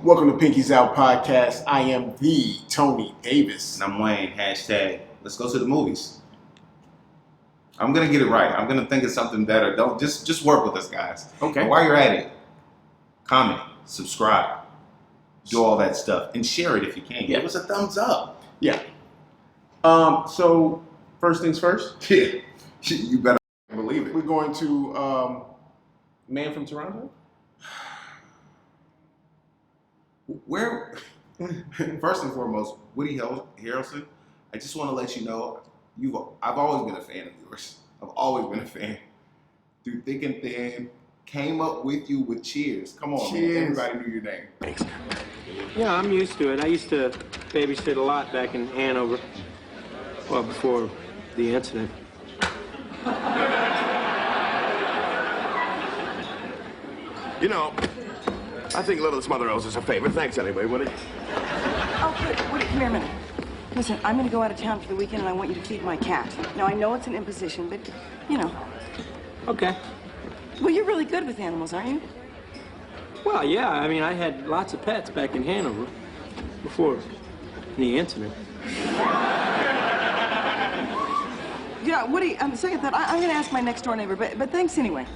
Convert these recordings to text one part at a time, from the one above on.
Welcome to Pinky's Out Podcast. I am the Tony Davis. And I'm Wayne. Hashtag, let's go to the movies. I'm going to get it right. I'm going to think of something better. Don't just work with us, guys. Okay. But while you're at it, comment, subscribe, do all that stuff, and share it if you can. Yeah. Give us a thumbs up. Yeah. So, first things first. Yeah. You better believe it. We're going to Man from Toronto. Where, first and foremost, Woody Harrelson, I just want to let you know, I've always been a fan of yours. I've always been a fan. Through thick and thin, came up with you with Cheers. Come on, Cheers. man. Everybody knew your name. Thanks. Yeah, I'm used to it. I used to babysit a lot back in Hanover. Well, before the incident. You know, I think Little Mother owes us a favor. Thanks anyway, Woody. Oh, Woody, come here a minute. Listen, I'm going to go out of town for the weekend, and I want you to feed my cat. Now, I know it's an imposition, but, you know. Okay. Well, you're really good with animals, aren't you? Well, yeah, I mean, I had lots of pets back in Hanover before the incident. Yeah, Woody, second thought, I'm going to ask my next-door neighbor, but thanks anyway.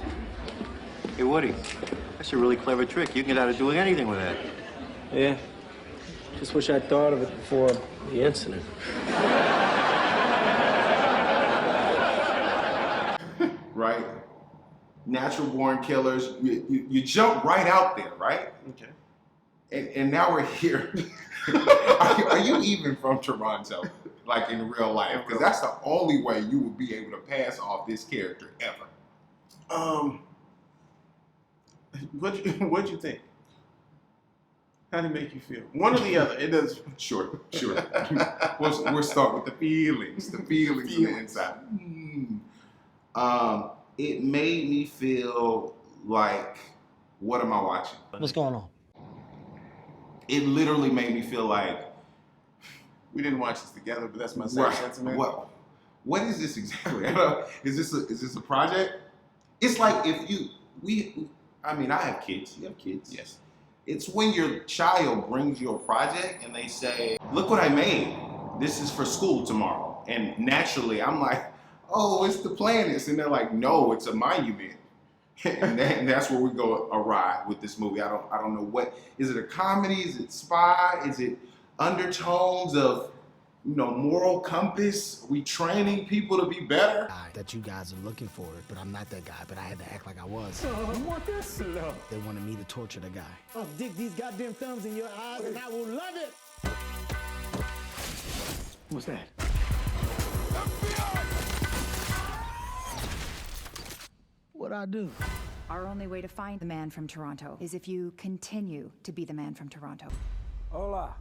Hey, Woody, that's a really clever trick. You can get out of doing anything with that. Yeah. Just wish I'd thought of it before the incident. Right? Natural born killers. You jump right out there, right? Okay. And now we're here. Are you even from Toronto? Like in real life? Because that's the only way you would be able to pass off this character ever. What'd you think? How did it make you feel? One or the other. It does. Sure. We'll start with the feelings. The feelings on the inside. It made me feel like, what am I watching? What's going on? It literally made me feel like, We didn't watch this together, but that's my same sentiment. What is this exactly? Is this a project? It's like I have kids. You have kids. Yes. It's when your child brings you a project and they say, look what I made. This is for school tomorrow. And naturally I'm like, oh, it's the planets. And they're like, no, it's a monument. and that's where we go awry with this movie. I don't know what, is it a comedy? Is it spy? Is it undertones of, moral compass? Are we training people to be better? That you guys are looking for it, but I'm not that guy, but I had to act like I was. You want this? No. They wanted me to torture the guy. I'll dig these goddamn thumbs in your eyes and I will love it. What's that? What'd I do? Our only way to find the man from Toronto is if you continue to be the man from Toronto. Hola.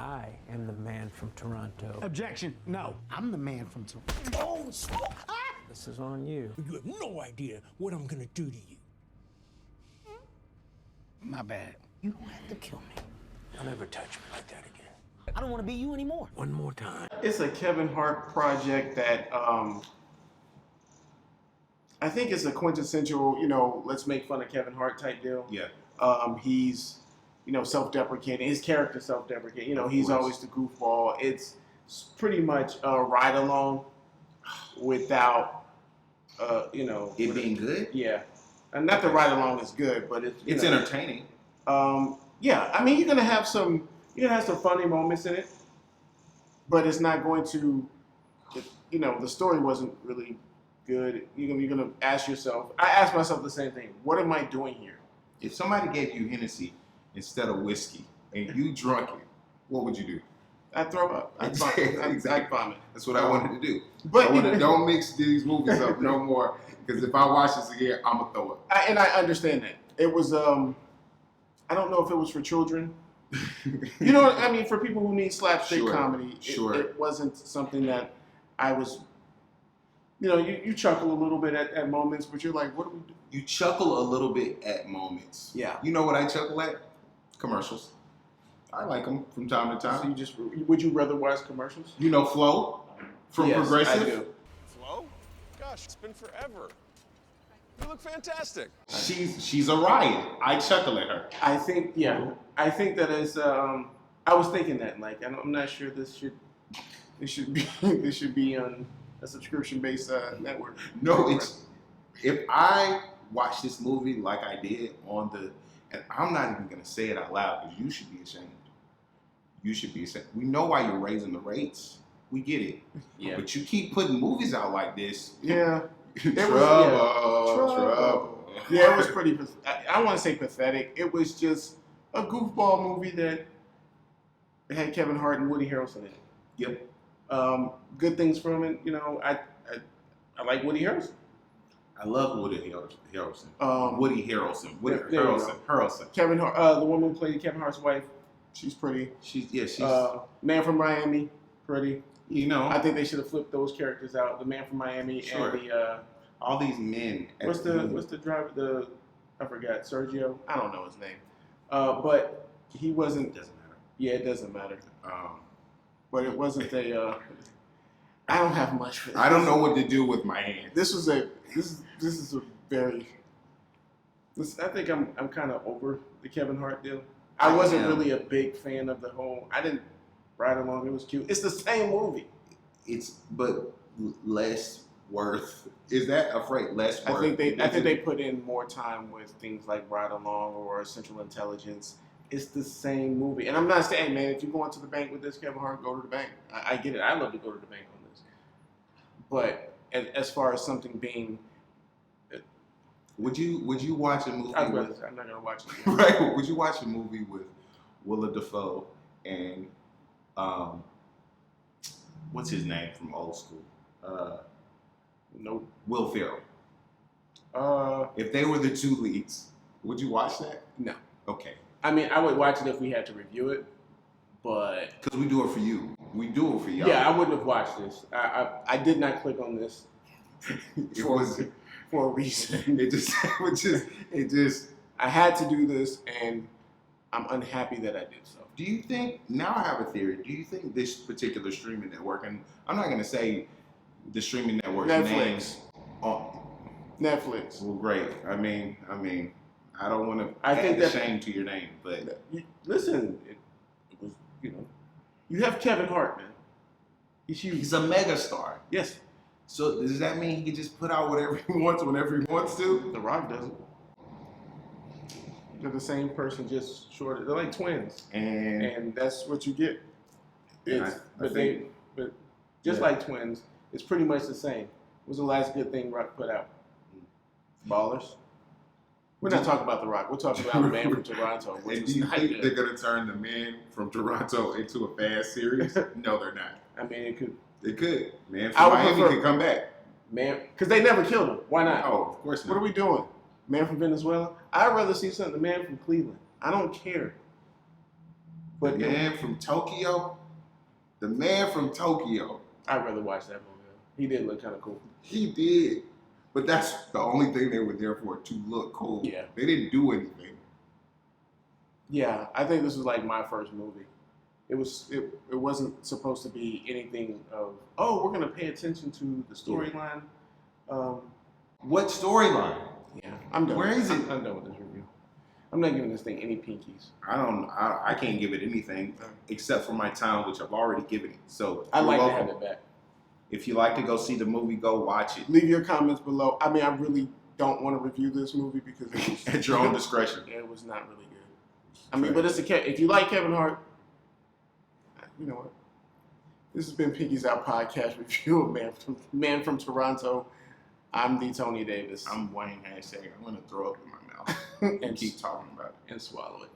I am the man from Toronto. Objection. No. I'm the man from Toronto. Oh, snap. This is on you. You have no idea what I'm gonna do to you. My bad. You don't have to kill me. Don't ever touch me like that again. I don't want to be you anymore. One more time. It's a Kevin Hart project that I think it's a quintessential, let's make fun of Kevin Hart type deal. Yeah. He's, self-deprecating. His character self-deprecating. He's always the goofball. It's pretty much a ride-along without, It being good? Yeah. And not the ride-along is good, but It's entertaining. Yeah. I mean, you're gonna have some funny moments in it, but it's not going to, the story wasn't really good. You're gonna ask yourself. I asked myself the same thing. What am I doing here? If somebody gave you Hennessy instead of whiskey and you drunk it, what would you do? I'd throw up. I'd vomit. That's what I wanted to do. But don't mix these movies up no more, because if I watch this again, I'm gonna throw up. And I understand that. It was I don't know if it was for children. You know what I mean? For people who need slapstick comedy, it wasn't something that I was. You chuckle a little bit at moments, but you're like, what do we do? You chuckle a little bit at moments. Yeah. You know what I chuckle at? Commercials. I like them from time to time. So would you rather watch commercials? Flo from Yes, Progressive. I do. Flo? Gosh, it's been forever. You look fantastic. She's a riot. I chuckle at her. I think that is. I was thinking that, like, I'm not sure this should be on a subscription-based network. No, if I watch this movie like I did and I'm not even gonna say it out loud because you should be ashamed. You should be ashamed. We know why you're raising the rates. We get it. Yeah. But you keep putting movies out like this. Yeah. Trouble. Yeah, it was pretty. I want to say pathetic. It was just a goofball movie that had Kevin Hart and Woody Harrelson in it. Yep. Good things from it. You know, I like Woody Harrelson. I love Woody Harrelson. Woody Harrelson. Harrelson. Kevin Hart, the woman who played Kevin Hart's wife, she's pretty. She's Man from Miami, pretty. You know, I think they should have flipped those characters out. The Man from Miami and the all these men. What's the driver? I forgot. Sergio. I don't know his name. But he wasn't. Doesn't matter. Yeah, it doesn't matter. But it wasn't a. I don't have much for this. I don't know what to do with my hands. This is a very. I think I'm kind of over the Kevin Hart deal. I wasn't really a big fan of the whole. I didn't ride along. It was cute. It's the same movie. But less worth. Is that a phrase? Less worth. I think they put in more time with things like Ride Along or Central Intelligence. It's the same movie, and I'm not saying, man, if you go into the bank with this, Kevin Hart, go to the bank. I get it. I love to go to the bank on this. But as far as something being, would you watch a movie? I'm not gonna watch it. Right? Would you watch a movie with Willem Dafoe and what's his name from Old School? Nope. Will Ferrell. If they were the two leads, would you watch that? No. Okay. I mean, I would watch it if we had to review it, but because we do it for you, we do it for y'all. Yeah, I wouldn't have watched this. I did not click on this for a reason. It just. I had to do this, and I'm unhappy that I did so. Do you think? Now I have a theory. Do you think this particular streaming network, and I'm not going to say the streaming network's Netflix. Netflix. Well, great. I mean, I don't want to add the shame to your name, but listen, it was, you have Kevin Hart, man. He's huge. He's a megastar. Yes. So does that mean he can just put out whatever he wants whenever he wants to? The Rock doesn't. They're the same person, just shorter. They're like twins, and that's what you get. But like twins, it's pretty much the same. What was the last good thing Rock put out? Ballers. We're not talking about The Rock. We're talking about The Man from Toronto. And do you think they're going to turn The Man from Toronto into a fast series? No, they're not. I mean, it could. It could. Man from Miami could come back. Man, because they never killed him. Why not? Oh, of course not. What are we doing? Man from Venezuela? I'd rather see something. The Man from Cleveland. I don't care. But The Man from Tokyo? The Man from Tokyo. I'd rather watch that movie. He did look kind of cool. He did. But that's the only thing they were there for, to look cool. Yeah. They didn't do anything. Yeah, I think this was like my first movie. It wasn't supposed to be anything of, we're going to pay attention to the storyline. What storyline? Yeah, I'm done. Where is it? I'm done with this review. I'm not giving this thing any pinkies. I can't give it anything except for my time, which I've already given it. So I'd like to have it back. If you like to go see the movie, go watch it. Leave your comments below. I mean, I really don't want to review this movie because it was at your own discretion. It was not really good. I mean, but if you like Kevin Hart, you know what? This has been Pinky's Out Podcast review of Man from Toronto. I'm the Tony Davis. I'm Wayne #. I'm going to throw up in my mouth and keep talking about it and swallow it.